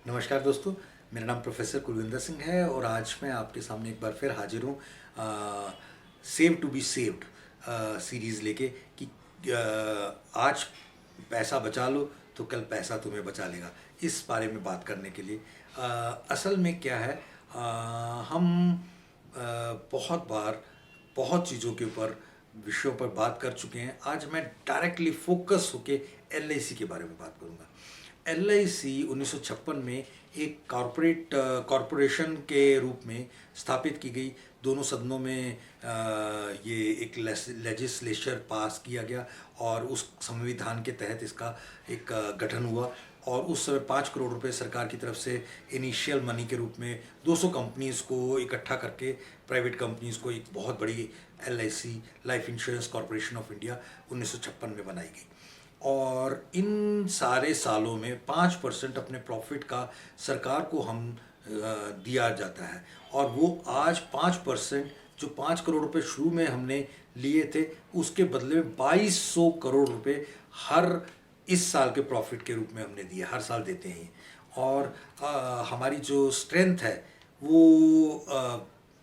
नमस्कार दोस्तों। मेरा नाम प्रोफेसर कुलविंदर सिंह है और आज मैं आपके सामने एक बार फिर हाजिर हूँ save to be saved series लेके कि आज पैसा बचा लो तो कल पैसा तुम्हें बचा लेगा, इस बारे में बात करने के लिए। असल में क्या है, हम बहुत बार बहुत चीज़ों के ऊपर विषयों पर बात कर चुके हैं। आज मैं डायरेक्टली फोकस होके एलआईसी के बारे में बात करूँगा। एलआईसी 1956 में एक कॉरपोरेशन के रूप में स्थापित की गई। दोनों सदनों में ये एक लेजिस्लेचर पास किया गया और उस संविधान के तहत इसका एक गठन हुआ। और उस समय 5 करोड़ रुपए सरकार की तरफ से इनिशियल मनी के रूप में 200 कंपनीज़ को इकट्ठा करके, प्राइवेट कंपनीज़ को, एक बहुत बड़ी LIC life insurance corporation of India 1956 में बनाई गई। और इन सारे सालों में 5% अपने प्रॉफिट का सरकार को हम दिया जाता है। और वो आज 5%, जो 5 करोड़ रुपए शुरू में हमने लिए थे, उसके बदले में 2200 करोड़ रुपए हर इस साल के प्रॉफिट के रूप में हमने दिए, हर साल देते हैं। और हमारी जो स्ट्रेंथ है वो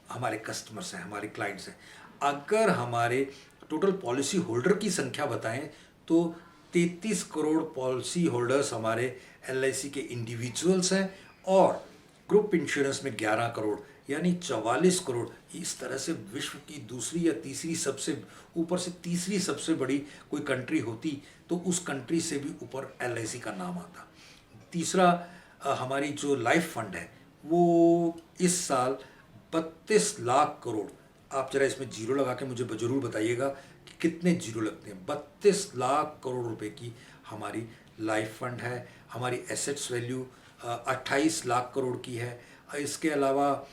हमारे कस्टमर्स हैं, हमारे क्लाइंट्स हैं। अगर हमारे टोटल पॉलिसी होल्डर की संख्या बताएं तो 33 करोड़ पॉलिसी होल्डर्स हमारे एलआईसी के इंडिविजुअल्स हैं और ग्रुप इंश्योरेंस में 11 करोड़, यानी 44 करोड़। इस तरह से विश्व की दूसरी या तीसरी सबसे ऊपर से तीसरी सबसे बड़ी कोई कंट्री होती तो उस कंट्री से भी ऊपर एलआईसी का नाम आता। तीसरा, हमारी जो लाइफ फंड है वो इस साल 32 लाख करोड़, आप जरा इसमें जीरो लगा के मुझे ज़रूर बताइएगा कि कितने जीरो लगते हैं। 32 लाख करोड़ रुपए की हमारी लाइफ फंड है। हमारी एसेट्स वैल्यू 28 लाख करोड़ की है। इसके अलावा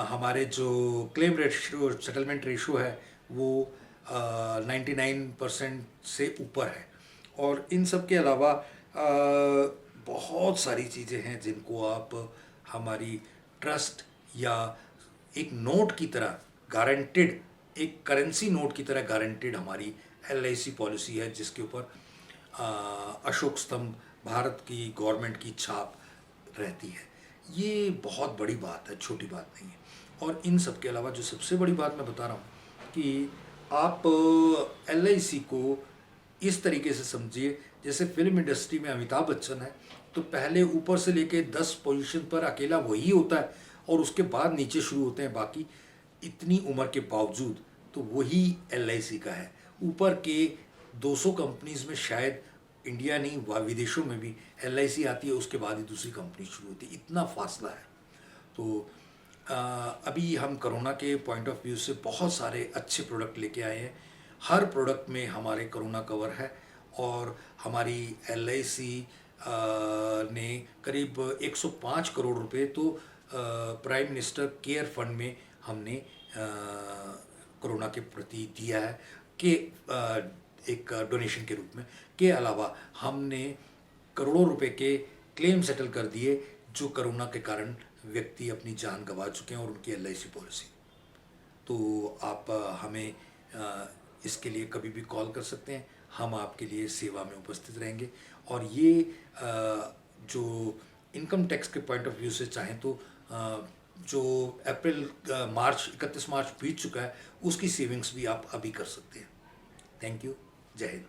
हमारे जो क्लेम रेशियो, सेटलमेंट रेशियो है वो 99% से ऊपर है। और इन सब के अलावा बहुत सारी चीज़ें हैं जिनको आप हमारी ट्रस्ट या एक नोट की तरह गारंटेड, एक करेंसी नोट की तरह गारंटेड हमारी एलआईसी पॉलिसी है, जिसके ऊपर अशोक स्तंभ, भारत की गवर्नमेंट की छाप रहती है। ये बहुत बड़ी बात है, छोटी बात नहीं है। और इन सब के अलावा जो सबसे बड़ी बात मैं बता रहा हूँ कि आप एलआईसी को इस तरीके से समझिए, जैसे फिल्म इंडस्ट्री में अमिताभ बच्चन है तो पहले ऊपर से लेके 10 पोजीशन पर अकेला वही होता है और उसके बाद नीचे शुरू होते हैं बाकी। इतनी उम्र के बावजूद तो वही एलआईसी का है। ऊपर के 200 कंपनीज में शायद इंडिया नहीं, विदेशों में भी एलआईसी आती है, उसके बाद ही दूसरी कंपनी शुरू होती है। इतना फासला है। तो अभी हम कोरोना के पॉइंट ऑफ व्यू से बहुत सारे अच्छे प्रोडक्ट लेके आए हैं। हर प्रोडक्ट में हमारे कोरोना कवर है और हमारी एलआईसी ने करीब 105 करोड़ रुपए तो प्राइम मिनिस्टर केयर फंड में हमने कोरोना के प्रति दिया है कि एक डोनेशन के रूप में। के अलावा हमने करोड़ों रुपए के क्लेम सेटल कर दिए जो कोरोना के कारण व्यक्ति अपनी जान गंवा चुके हैं और उनकी एलआईसी पॉलिसी। तो आप हमें इसके लिए कभी भी कॉल कर सकते हैं, हम आपके लिए सेवा में उपस्थित रहेंगे। और ये जो इनकम टैक्स के पॉइंट ऑफ व्यू से चाहें तो जो अप्रैल 31 मार्च बीत चुका है उसकी सेविंग्स भी आप अभी कर सकते हैं। Thank you. जय हिंद।